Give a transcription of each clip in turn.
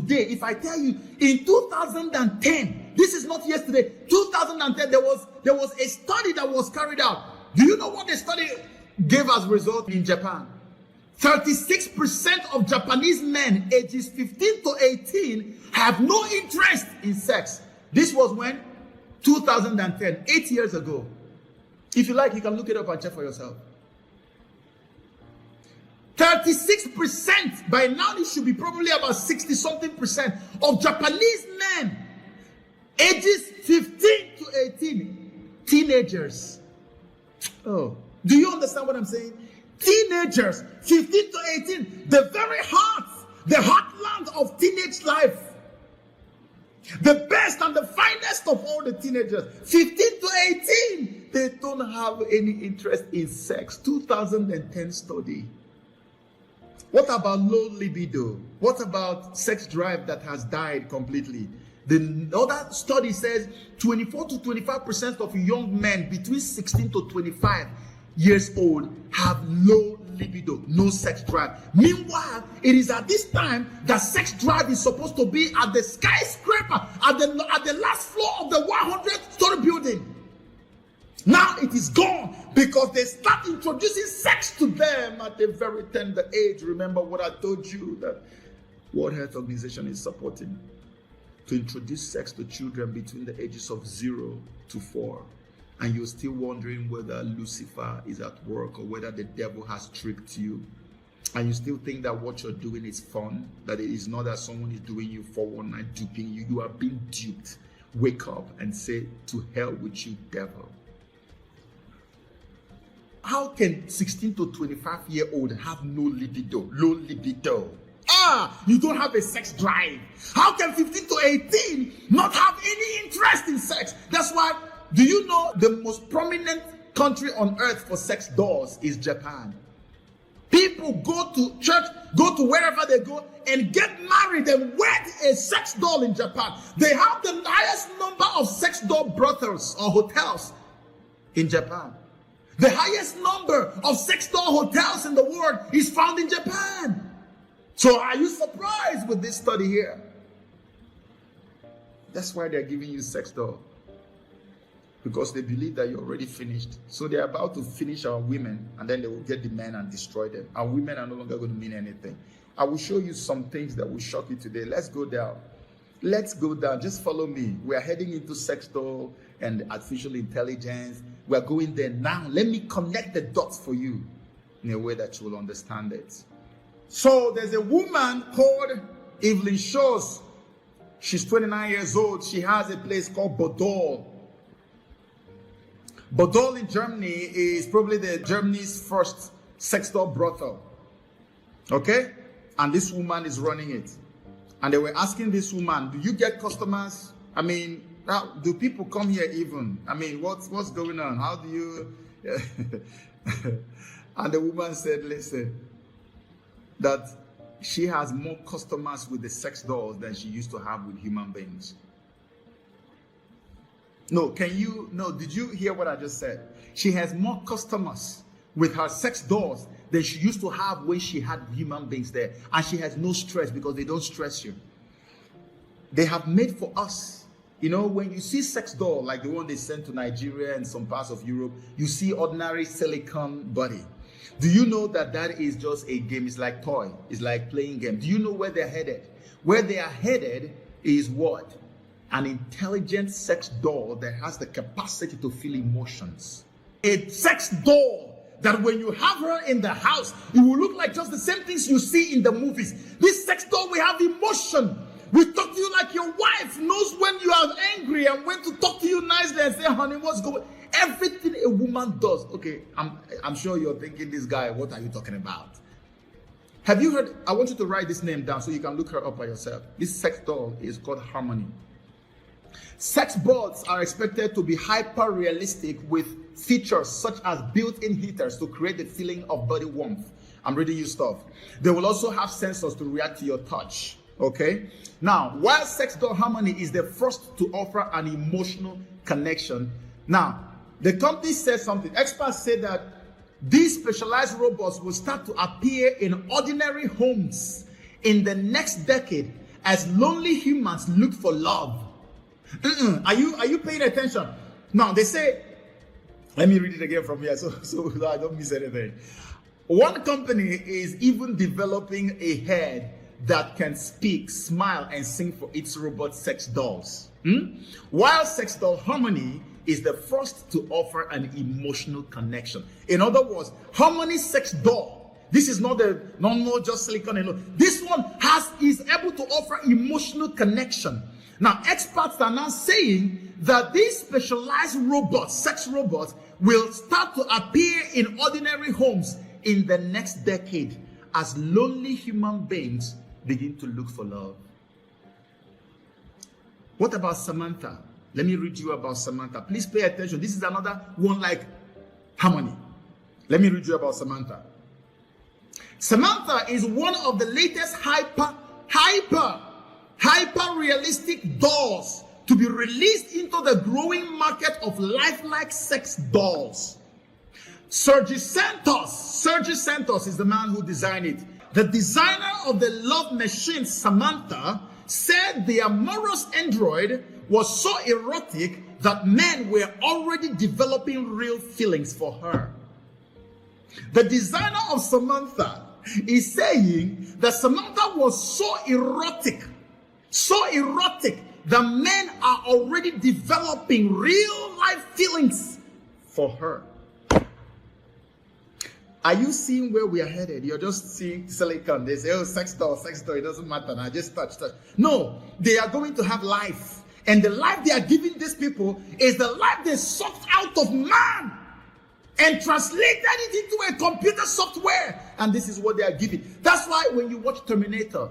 today, if I tell you in 2010, this is not yesterday, 2010, there was a study that was carried out. Do you know what the study gave as result in Japan? 36% of Japanese men ages 15 to 18 have no interest in sex. This was when? 2010, 8 years ago. If you like, you can look it up and check for yourself. 36%, by now it should be probably about 60-something% of Japanese men ages 15 to 18, teenagers. Oh, do you understand what I'm saying? Teenagers, 15 to 18, the very heart, the heartland of teenage life. The best and the finest of all the teenagers, 15 to 18, they don't have any interest in sex. 2010 study. What about low libido? What about sex drive that has died completely? The other study says 24 to 25% of young men between 16 to 25 years old have low libido, no sex drive. Meanwhile, it is at this time that sex drive is supposed to be at the skyscraper, at the last floor of the 100-story building. Now it is gone because they start introducing sex to them at a very tender age. Remember what I told you that World Health Organization is supporting, to introduce sex to children between the ages of 0 to 4. And you're still wondering whether Lucifer is at work or whether the devil has tricked you. And you still think that what you're doing is fun, that it is not that someone is doing you 419, duping you. You are being duped. Wake up and say, to hell with you, devil. How can 16 to 25-year-old have no libido, low libido? You don't have a sex drive. How can 15 to 18 not have any interest in sex? That's why, do you know the most prominent country on earth for sex dolls is Japan? People go to church, go to wherever they go, and get married and wed a sex doll in Japan. They have the highest number of sex doll brothels or hotels in Japan. The highest number of sex doll hotels in the world is found in Japan. So are you surprised with this study here? That's why they're giving you sex doll. Because they believe that you're already finished. So they're about to finish our women, and then they will get the men and destroy them. Our women are no longer going to mean anything. I will show you some things that will shock you today. Let's go down. Let's go down. Just follow me. We are heading into sex doll and artificial intelligence. We are going there now. Let me connect the dots for you in a way that you will understand it. So there's a woman called Evelyn Schultz. She's 29 years old. She has a place called Bodol. Bodol in Germany is probably Germany's first sex doll brothel. Okay? And this woman is running it. And they were asking this woman, do you get customers? I mean, do people come here even? I mean, what's going on? How do you... And the woman said, listen, that she has more customers with the sex dolls than she used to have with human beings. No, did you hear what I just said? She has more customers with her sex dolls than she used to have when she had human beings there. And she has no stress because they don't stress you. They have made for us, you know, when you see sex doll, like the one they sent to Nigeria and some parts of Europe, you see ordinary silicone body. Do you know that that is just a game? It's like toy. It's like playing game. Do you know where they're headed? Where they are headed is what? An intelligent sex doll that has the capacity to feel emotions. A sex doll that when you have her in the house, it will look like just the same things you see in the movies. This sex doll will have emotion. We talk to you like your wife knows when you are angry and when to talk to you nicely and say, honey, what's going on? Everything a woman does. Okay, I'm sure you're thinking, this guy, what are you talking about? Have you heard? I want you to write this name down so you can look her up by yourself. This sex doll is called Harmony. Sex bots are expected to be hyper-realistic with features such as built-in heaters to create the feeling of body warmth. I'm reading you stuff. They will also have sensors to react to your touch. Okay? Now, while Sex Doll Harmony is the first to offer an emotional connection, now, the company says something. Experts say that these specialized robots will start to appear in ordinary homes in the next decade as lonely humans look for love. Are you paying attention? Now they say, let me read it again from here so I don't miss anything. One company is even developing a head that can speak, smile, and sing for its robot sex dolls. While sex doll Harmony is the first to offer an emotional connection. In other words, Harmony sex doll, this is not the normal just silicone alone. This one is able to offer emotional connection. Now, experts are now saying that these specialized robots, sex robots, will start to appear in ordinary homes in the next decade as lonely human beings begin to look for love. What about Samantha? Let me read you about Samantha. Please pay attention. This is another one like Harmony. Let me read you about Samantha. Samantha is one of the latest hyper realistic dolls to be released into the growing market of lifelike sex dolls. Sergi Santos is the man who designed it. The designer of the love machine, Samantha, said the amorous android was so erotic that men were already developing real feelings for her. The designer of Samantha is saying that Samantha was so erotic that men are already developing real life feelings for her. Are you seeing where we are headed? You're just seeing silicon. They say, oh, sex doll, it doesn't matter. Now just touch. No, they are going to have life. And the life they are giving these people is the life they sucked out of man and translated it into a computer software. And this is what they are giving. That's why when you watch Terminator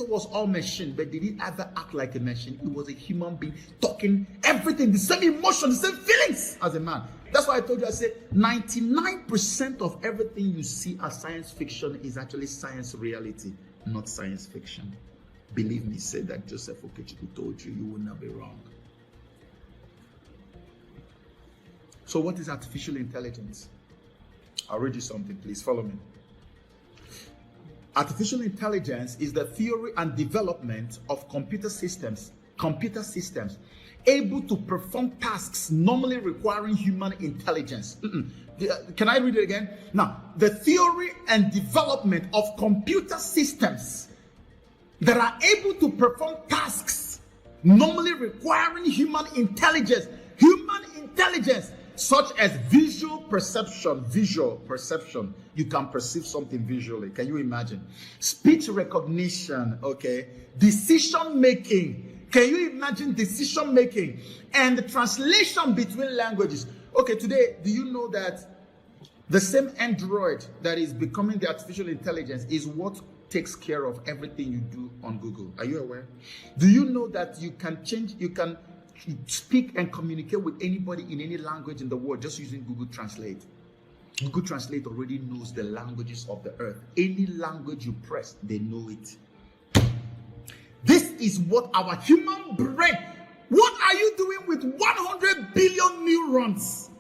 was all machine, but did it ever act like a machine? It was a human being talking everything, the same emotion, the same feelings as a man. That's why I told you, I said 99% of everything you see as science fiction is actually science reality, not science fiction. Believe me, say that Joseph Okechukwu told you, you will not be wrong. So what is artificial intelligence? I'll read you something, please follow me. Artificial intelligence is the theory and development of computer systems able to perform tasks normally requiring human intelligence. Can I read it again? Now, the theory and development of computer systems that are able to perform tasks normally requiring human intelligence, such as visual perception. You can perceive something visually. Can you imagine? Speech recognition, okay? Decision making. Can you imagine decision making? And the translation between languages. Okay, today, do you know that the same Android that is becoming the artificial intelligence is what takes care of everything you do on Google? Are you aware? Do you know that you can speak and communicate with anybody in any language in the world just using Google Translate? Google Translate already knows the languages of the earth. Any language you press, they know it. This is what our human brain, what are you doing with 100 billion neurons?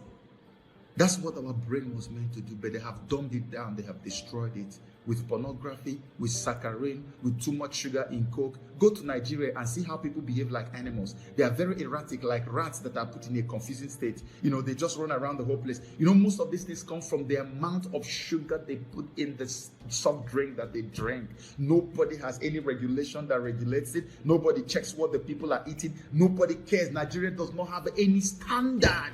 That's what our brain was meant to do, but they have dumbed it down. They have destroyed it with pornography, with saccharin, with too much sugar in Coke. Go to Nigeria and see how people behave like animals. They are very erratic, like rats that are put in a confusing state. You know, they just run around the whole place. You know, most of these things come from the amount of sugar they put in the soft drink that they drink. Nobody has any regulation that regulates it. Nobody checks what the people are eating. Nobody cares. Nigeria does not have any standard.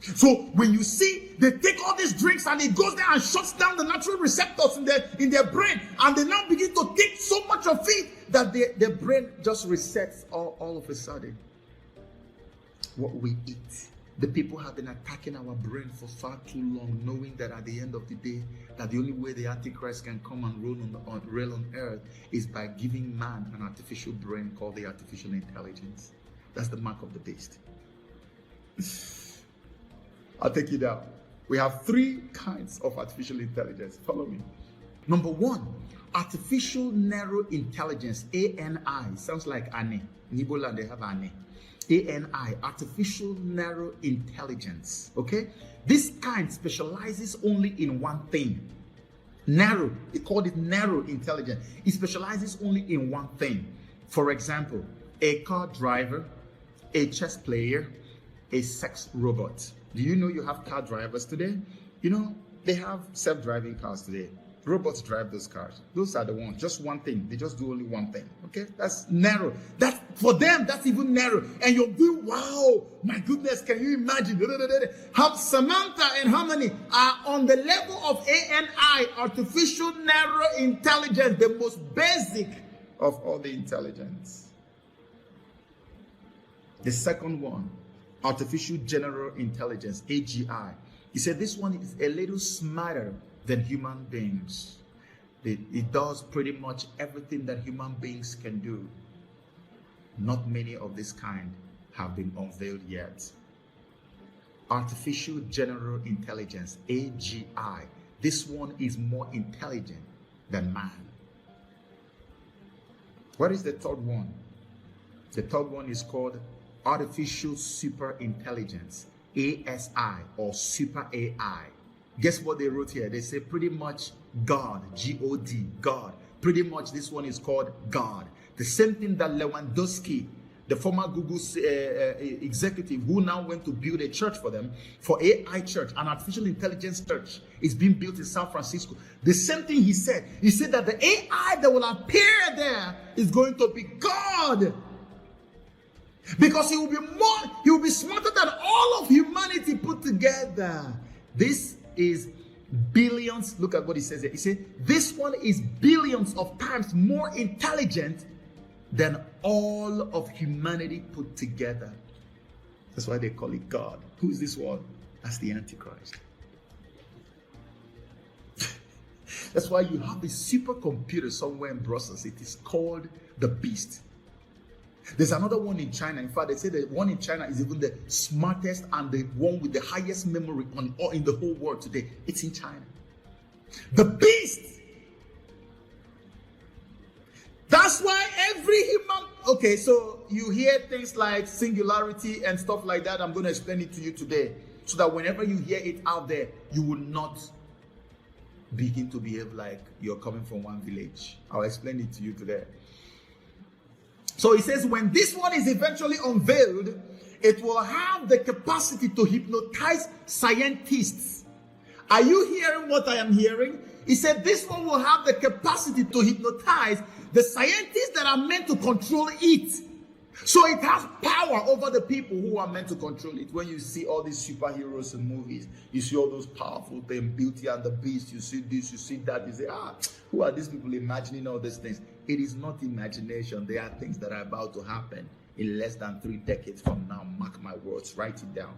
So when you see they take all these drinks and it goes there and shuts down the natural receptors in their brain, and they now begin to take so much of it that their brain just resets all of a sudden. What we eat. The people have been attacking our brain for far too long, knowing that at the end of the day, that the only way the Antichrist can come and reign on earth is by giving man an artificial brain called the artificial intelligence. That's the mark of the beast. I'll take you down. We have 3 kinds of artificial intelligence. Follow me. Number 1, artificial narrow intelligence, ANI. Sounds like ANI. In Igbo land, they have ANI. ANI, artificial narrow intelligence. Okay? This kind specializes only in one thing. Narrow. They called it narrow intelligence. It specializes only in one thing. For example, a car driver, a chess player, a sex robot. Do you know you have car drivers today? You know, they have self-driving cars today. Robots drive those cars. Those are the ones. Just one thing. They just do only one thing. Okay? That's narrow. That's for them, that's even narrow. And you'll be, wow, my goodness, can you imagine? How Samantha and Harmony are on the level of ANI, artificial narrow intelligence, the most basic of all the intelligence. The second one, artificial general intelligence, AGI. He said this one is a little smarter than human beings. It does pretty much everything that human beings can do. Not many of this kind have been unveiled yet. Artificial general intelligence, AGI. This one is more intelligent than man. What is the third one? The third one is called artificial super intelligence, ASI, or super AI. Guess what they wrote here? They say pretty much God, G-O-D, God. Pretty much this one is called God. The same thing that Lewandowski, the former Google executive who now went to build a church for them, for AI church, an artificial intelligence church, is being built in San Francisco. The same thing he said that the AI that will appear there is going to be God. Because he will be smarter than all of humanity put together. This is billions. Look at what he says here. He said, this one is billions of times more intelligent than all of humanity put together. That's why they call it God. Who is this one? That's the Antichrist. That's why you have a supercomputer somewhere in Brussels. It is called the Beast. There's another one in China. In fact, they say the one in China is even the smartest and the one with the highest memory in the whole world today. It's in China. The Beast. That's why every human... Okay, so you hear things like singularity and stuff like that. I'm going to explain it to you today, so that whenever you hear it out there, you will not begin to behave like you're coming from one village. I'll explain it to you today. So he says, when this one is eventually unveiled, it will have the capacity to hypnotize scientists. Are you hearing what I am hearing? He said this one will have the capacity to hypnotize the scientists that are meant to control it. So it has power over the people who are meant to control it. When you see all these superheroes in movies, you see all those powerful things, Beauty and the Beast, you see this, you see that, you say, who are these people imagining all these things? It is not imagination. They are things that are about to happen in less than 3 decades from now. Mark my words, write it down.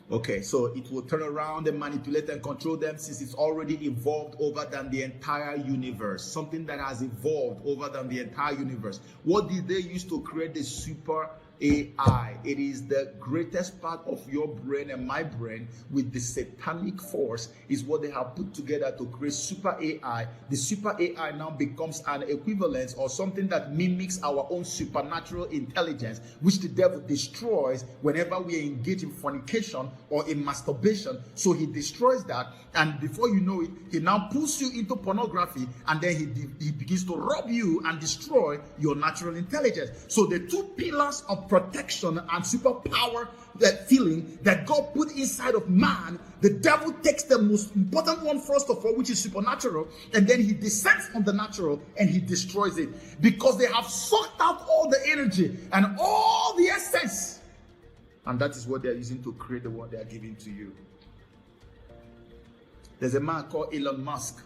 Okay, so it will turn around and manipulate and control them, since it's already evolved over than the entire universe. Something that has evolved over than the entire universe. What did they use to create the super AI? It is the greatest part of your brain and my brain with the satanic force is what they have put together to create super AI. The super AI now becomes an equivalence or something that mimics our own supernatural intelligence, which the devil destroys whenever we engage in fornication or in masturbation. So he destroys that, and before you know it, he now pulls you into pornography, and then he begins to rob you and destroy your natural intelligence. So the two pillars of protection and superpower, that feeling that God put inside of man, the devil takes the most important one first of all, which is supernatural, and then he descends on the natural and he destroys it, because they have sucked out all the energy and all the essence, and that is what they are using to create the one they are giving to you. There's a man called Elon Musk.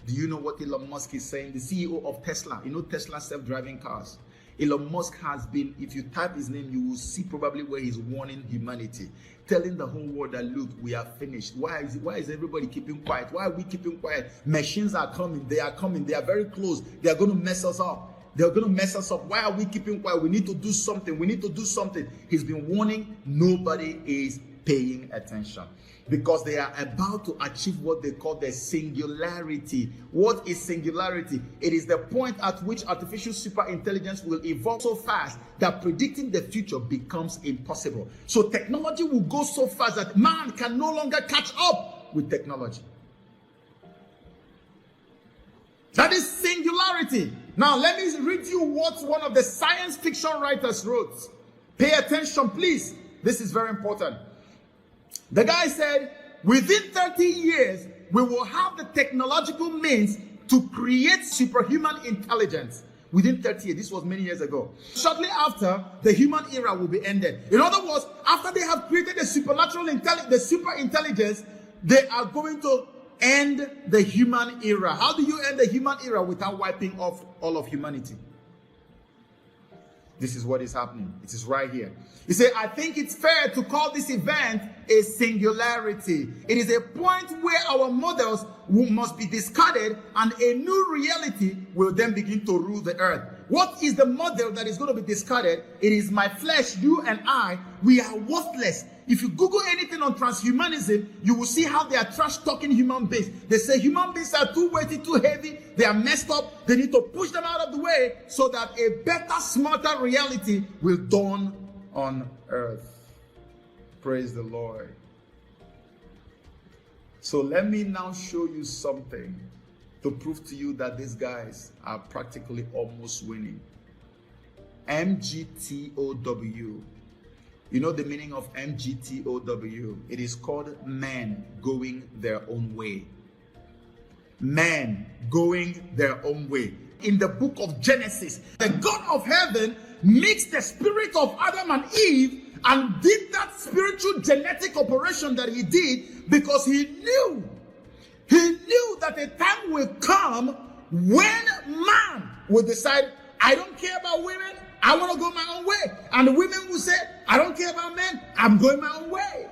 Do you know what Elon Musk is saying? The CEO of Tesla. You know Tesla self-driving cars. Elon Musk has been, if you type his name, you will see probably where he's warning humanity, telling the whole world that, look, we are finished. Why is everybody keeping quiet? Why are we keeping quiet? Machines are coming. They are coming. They are very close. They are going to mess us up. They're going to mess us up. Why are we keeping quiet? We need to do something. We need to do something. He's been warning. Nobody is paying attention, because they are about to achieve what they call the singularity. What is singularity? It is the point at which artificial super intelligence will evolve so fast that predicting the future becomes impossible. So technology will go so fast that man can no longer catch up. with technology. That is singularity. Now, let me read you what one of the science fiction writers wrote. Pay attention, please. This is very important. The guy said, within 30 years, we will have the technological means to create superhuman intelligence. Within 30 years, this was many years ago. Shortly after, the human era will be ended. In other words, after they have created the supernatural intelligence, the super intelligence, they are going to end the human era. How do you end the human era without wiping off all of humanity? This is what is happening. It is right here. He said, I think it's fair to call this event a singularity. It is a point where our models must be discarded and a new reality will then begin to rule the earth. What is the model that is going to be discarded? It is my flesh, you and I. We are worthless. If you Google anything on transhumanism, you will see how they are trash-talking human beings. They say human beings are too weighty, too heavy. They are messed up. They need to push them out of the way so that a better, smarter reality will dawn on earth. Praise the Lord. So let me now show you something to prove to you that these guys are practically almost winning. MGTOW. You know the meaning of MGTOW? It is called men going their own way. Men going their own way. In the book of Genesis, the God of heaven mixed the spirit of Adam and Eve and did that spiritual genetic operation that he did because he knew that a time will come when man will decide, I don't care about women, I want to go my own way. And the women will say, I don't care about men, I'm going my own way.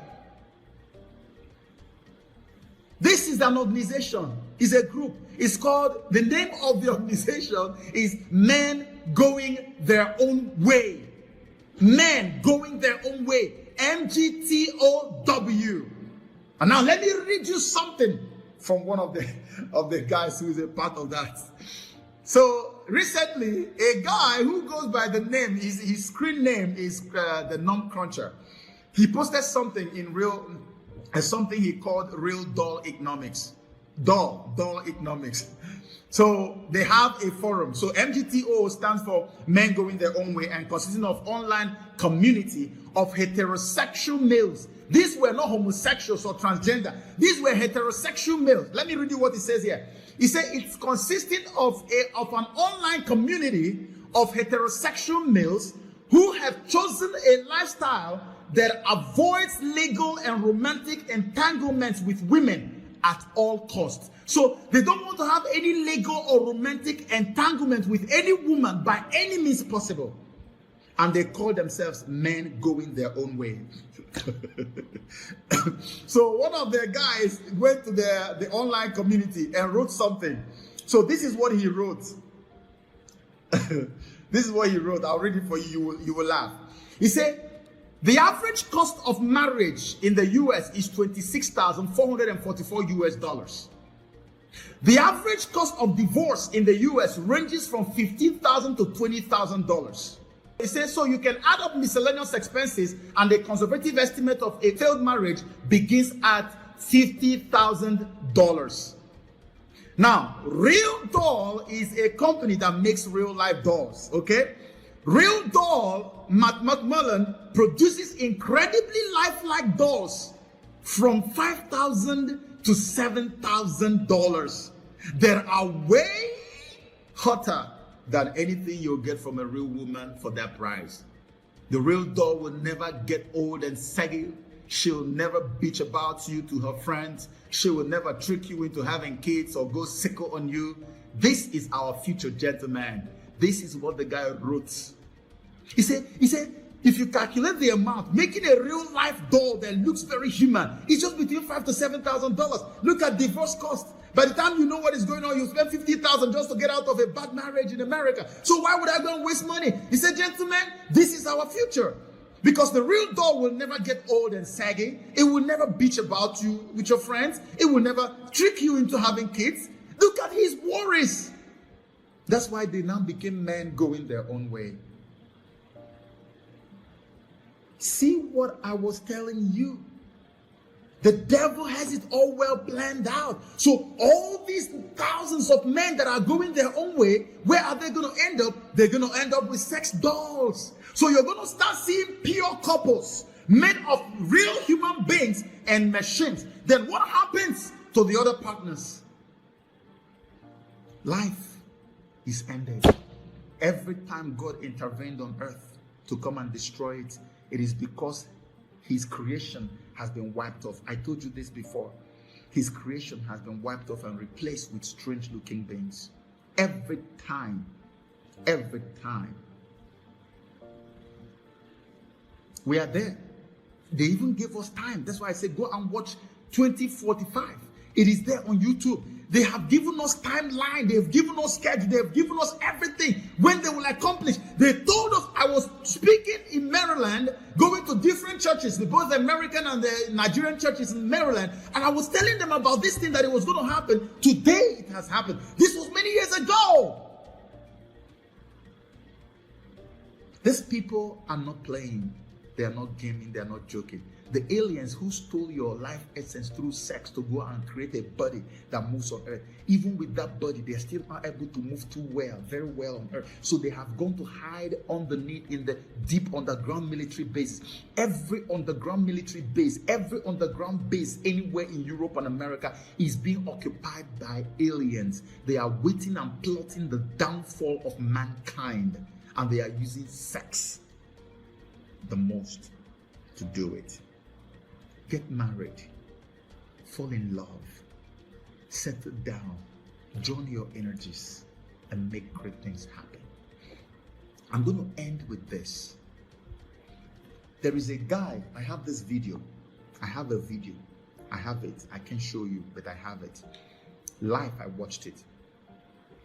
This is an organization, it's a group. It's called, the name of the organization is Men Going Their Own Way. Men Going Their Own Way. MGTOW. And now let me read you something from one of the guys who is a part of that. So recently, a guy who goes by the name, his screen name is the Numb Cruncher. He posted something in something he called Real Dull Economics. Dull Economics. So they have a forum. So MGTO stands for Men Going Their Own Way and consisting of online community of heterosexual males. These were not homosexuals or transgender. These were heterosexual males. Let me read you what it says here. He said it's consisting of an online community of heterosexual males who have chosen a lifestyle that avoids legal and romantic entanglements with women at all costs. So they don't want to have any legal or romantic entanglement with any woman by any means possible. And they call themselves Men Going Their Own Way. So one of their guys went to the online community and wrote something. So this is what he wrote. This is what he wrote. I'll read it for you. You will laugh. He said, the average cost of marriage in the US is $26,444 US. The average cost of divorce in the US ranges from $15,000 to $20,000. It says, so you can add up miscellaneous expenses and the conservative estimate of a failed marriage begins at $50,000. Now, Real Doll is a company that makes real life dolls, okay? Real Doll, Matt McMullen, produces incredibly lifelike dolls from $5,000 to $7,000 that are way hotter than anything you'll get from a real woman for that price. The Real Doll will never get old and saggy. She'll never bitch about you to her friends. She will never trick you into having kids or go sickle on you. This is our future, gentlemen. This is what the guy wrote. He said, if you calculate the amount, making a real life doll that looks very human, it's just between $5,000 to $7,000. Look at divorce cost. By the time you know what is going on, you spend $50,000 just to get out of a bad marriage in America. So why would I go and waste money? He said, gentlemen, this is our future. Because the Real Doll will never get old and saggy. It will never bitch about you with your friends. It will never trick you into having kids. Look at his worries. That's why they now became men going their own way. See what I was telling you. The devil has it all well planned out. So all these thousands of men that are going their own way, where are they going to end up? They're going to end up with sex dolls. So you're going to start seeing pure couples made of real human beings and machines. Then what happens to the other partners? Life is ended. Every time God intervened on earth to come and destroy it, it is because his creation has been wiped off. I told you this before. His creation has been wiped off and replaced with strange looking beings. Every time. Every time. We are there. They even gave us time. That's why I say go and watch 2045. It is there on YouTube. They have given us timeline. They have given us schedule. They have given us everything. When they will accomplish. They told us, I was speaking in Maryland, going to different churches, both the American and the Nigerian churches in Maryland, and I was telling them about this thing that it was going to happen. Today it has happened. This was many years ago. These people are not playing. They are not gaming. They are not joking. The aliens who stole your life essence through sex to go and create a body that moves on earth, even with that body, they are still not able to move too well, very well on earth. So they have gone to hide underneath in the deep underground military bases. Every underground military base, every underground base anywhere in Europe and America is being occupied by aliens. They are waiting and plotting the downfall of mankind, and they are using sex the most to do it. Get married, fall in love, settle down, join your energies, and make great things happen. I'm going to end with this. There is a guy, I have this video. I have a video. I have it. I can't show you, but I have it. Live, I watched it.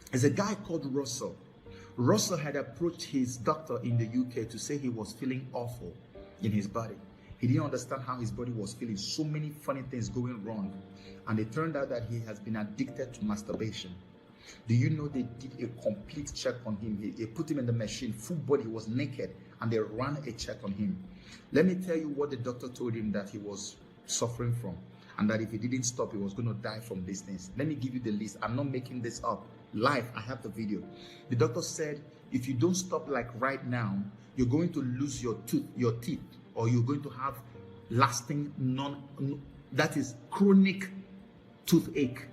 There's a guy called Russell. Russell had approached his doctor in the UK to say he was feeling awful in his body. He didn't understand how his body was feeling. So many funny things going wrong. And it turned out that he has been addicted to masturbation. Do you know they did a complete check on him? They put him in the machine, full body, he was naked, and they ran a check on him. Let me tell you what the doctor told him that he was suffering from, and that if he didn't stop, he was going to die from these things. Let me give you the list. I'm not making this up. Live, I have the video. The doctor said, if you don't stop like right now, you're going to lose your teeth, or you're going to have lasting that is chronic toothache.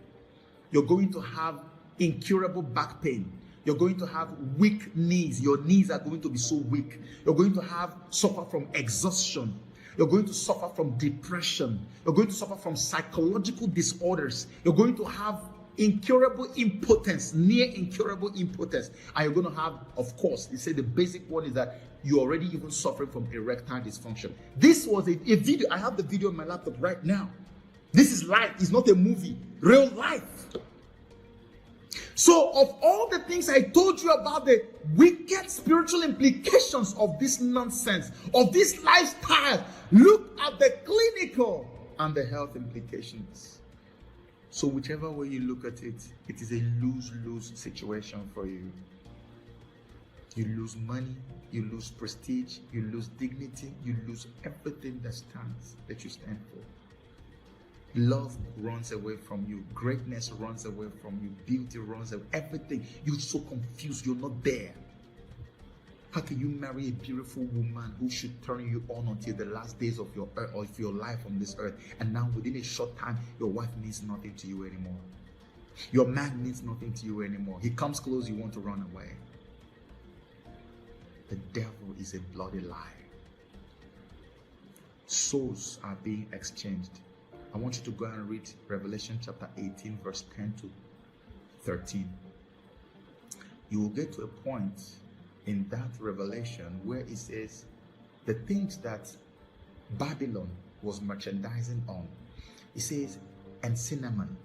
You're going to have incurable back pain. You're going to have weak knees. Your knees are going to be so weak. You're going to suffer from exhaustion. You're going to suffer from depression. You're going to suffer from psychological disorders. You're going to have incurable impotence, near incurable impotence. And you're going to have, of course, they say the basic one is that you're already even suffering from erectile dysfunction. This was a video. I have the video on my laptop right now. This is life. It's not a movie. Real life. So of all the things I told you about the wicked spiritual implications of this nonsense, of this lifestyle, look at the clinical and the health implications. So whichever way you look at it, it is a lose-lose situation for you. You lose money, you lose prestige, you lose dignity, you lose everything that you stand for. Love runs away from you. Greatness runs away from you. Beauty runs away. Everything. You're so confused. You're not there. How can you marry a beautiful woman who should turn you on until the last days of your earth, or of your life on this earth, and now within a short time, your wife means nothing to you anymore? Your man means nothing to you anymore. He comes close, you want to run away. The devil is a bloody lie. Souls are being exchanged. I want you to go and read Revelation chapter 18, verse 10 to 13. You will get to a point in that revelation where it says the things that Babylon was merchandising on. It says, and cinnamon,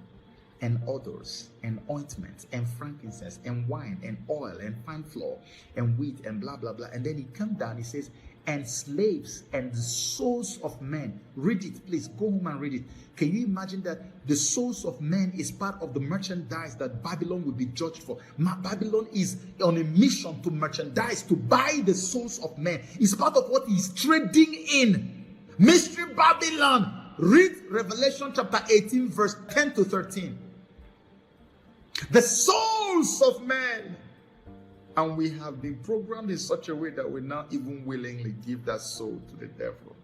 and odors, and ointment, and frankincense, and wine, and oil, and fine flour, and wheat, and blah, blah, blah. And then he comes down, he says, and slaves, and the souls of men. Read it, please. Go home and read it. Can you imagine that the souls of men is part of the merchandise that Babylon will be judged for? Babylon is on a mission to merchandise, to buy the souls of men. It's part of what he's trading in. Mystery Babylon. read Revelation chapter 18, verse 10 to 13. The souls of men. And we have been programmed in such a way that we now even willingly give that soul to the devil.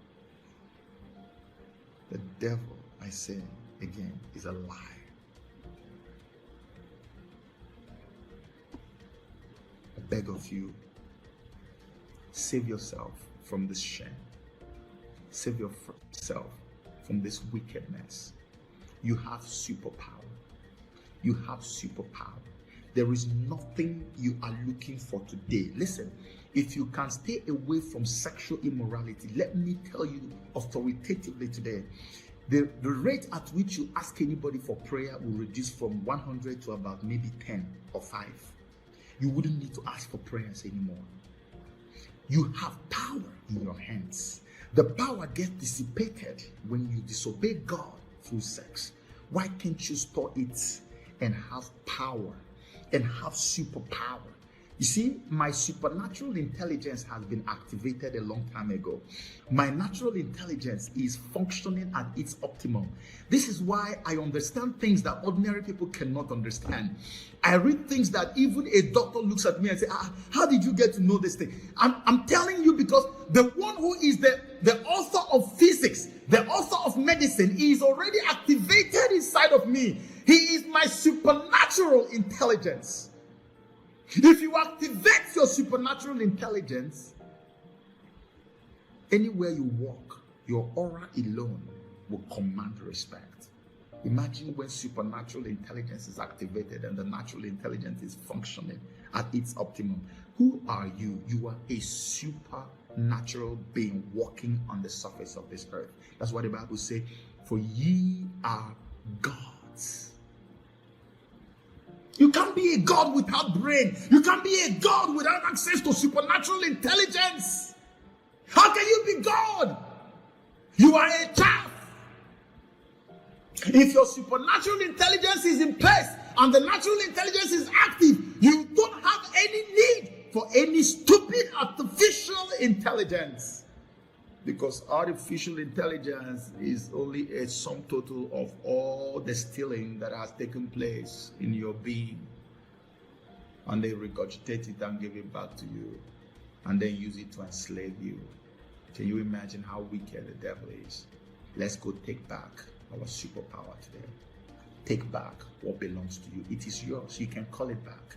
The devil, I say again, is a lie. I beg of you, save yourself from this shame. Save yourself from this wickedness. You have superpower. You have superpower. There is nothing you are looking for today. Listen, if you can stay away from sexual immorality, let me tell you authoritatively today, the rate at which you ask anybody for prayer will reduce from 100 to about maybe 10 or 5. You wouldn't need to ask for prayers anymore. You have power in your hands. The power gets dissipated when you disobey God through sex. Why can't you store it and have power and have superpower? You see, my supernatural intelligence has been activated a long time ago. My natural intelligence is functioning at its optimum. This is why I understand things that ordinary people cannot understand. I read things that even a doctor looks at me and says, how did you get to know this thing? I'm telling you because the one who is the author of physics, the author of medicine, is already activated inside of me. He is my supernatural intelligence. If you activate your supernatural intelligence, anywhere you walk, your aura alone will command respect. Imagine when supernatural intelligence is activated and the natural intelligence is functioning at its optimum. Who are you? You are a supernatural being walking on the surface of this earth. That's what the Bible says, for ye are gods. You can't be a God without brain. You can't be a God without access to supernatural intelligence. How can you be God? You are a child. If your supernatural intelligence is in place and the natural intelligence is active, you don't have any need for any stupid artificial intelligence. Because artificial intelligence is only a sum total of all the stealing that has taken place in your being. And they regurgitate it and give it back to you. And then use it to enslave you. Can you imagine how wicked the devil is? Let's go take back our superpower today. Take back what belongs to you. It is yours. You can call it back.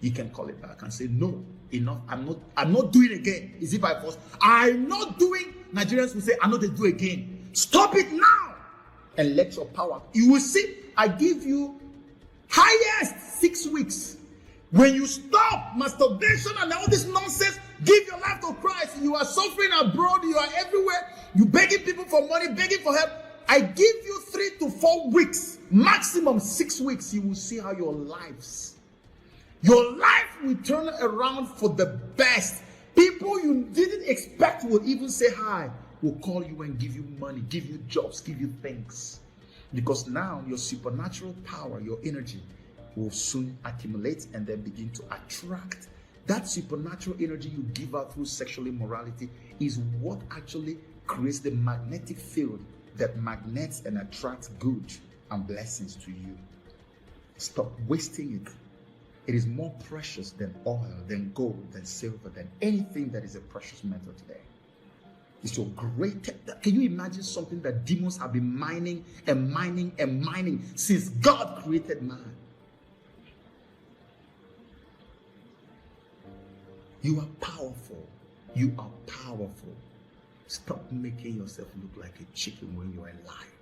You can call it back and say, no, enough. I'm not doing it again. Is it by force? I'm not doing. Nigerians will say, I'm not to do again. Stop it now and let your power. You will see, I give you highest 6 weeks. When you stop masturbation and all this nonsense, give your life to Christ. You are suffering abroad, you are everywhere. You begging people for money, begging for help. I give you 3 to 4 weeks, maximum 6 weeks. You will see how your life will turn around for the best. People you didn't expect will even say hi, will call you and give you money, give you jobs, give you things. Because now your supernatural power, your energy will soon accumulate and then begin to attract. That supernatural energy you give out through sexual immorality is what actually creates the magnetic field that magnets and attracts good and blessings to you. Stop wasting it. It is more precious than oil, than gold, than silver, than anything that is a precious metal today. It's your great. Can you imagine something that demons have been mining and mining and mining since God created man? You are powerful. You are powerful. Stop making yourself look like a chicken when you're alive.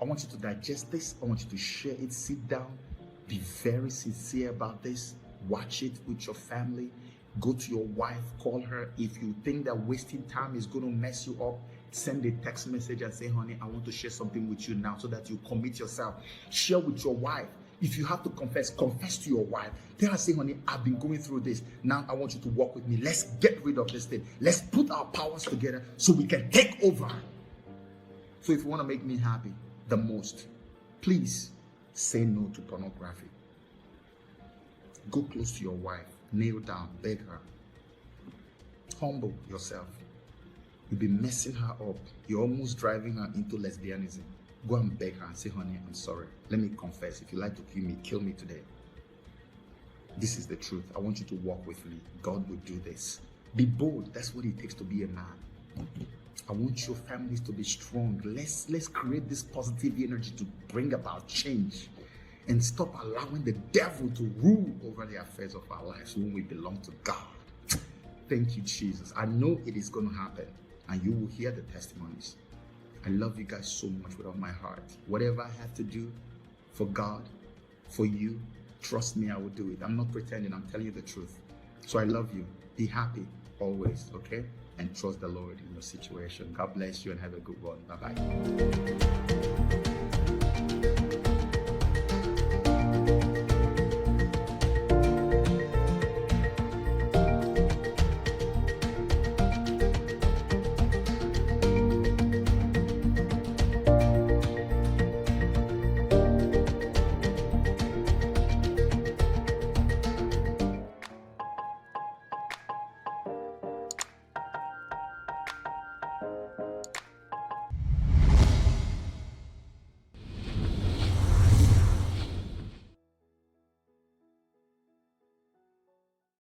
I want you to digest this. I want you to share it. Sit down. Be very sincere about this. Watch it with your family. Go to your wife. Call her. If you think that wasting time is going to mess you up, send a text message and say, honey, I want to share something with you now so that you commit yourself. Share with your wife. If you have to confess to your wife. Tell her, say, honey, I've been going through this. Now I want you to walk with me. Let's get rid of this thing. Let's put our powers together so we can take over. So if you want to make me happy the most, please say no to pornography. Go close to your wife. Kneel down. Beg her. Humble yourself. You'll be messing her up. You're almost driving her into lesbianism. Go and beg her and say, honey, I'm sorry. Let me confess. If you like to kill me today. This is the truth. I want you to walk with me. God will do this. Be bold. That's what it takes to be a man. I want your families to be strong. Let's create this positive energy to bring about change and stop allowing the devil to rule over the affairs of our lives when we belong to God. Thank you, Jesus. I know it is going to happen and you will hear the testimonies. I love you guys so much with all my heart. Whatever I have to do for God, for you, trust me, I will do it. I'm not pretending. I'm telling you the truth. So I love you. Be happy always, okay? And trust the Lord in your situation. God bless you and have a good one. Bye-bye.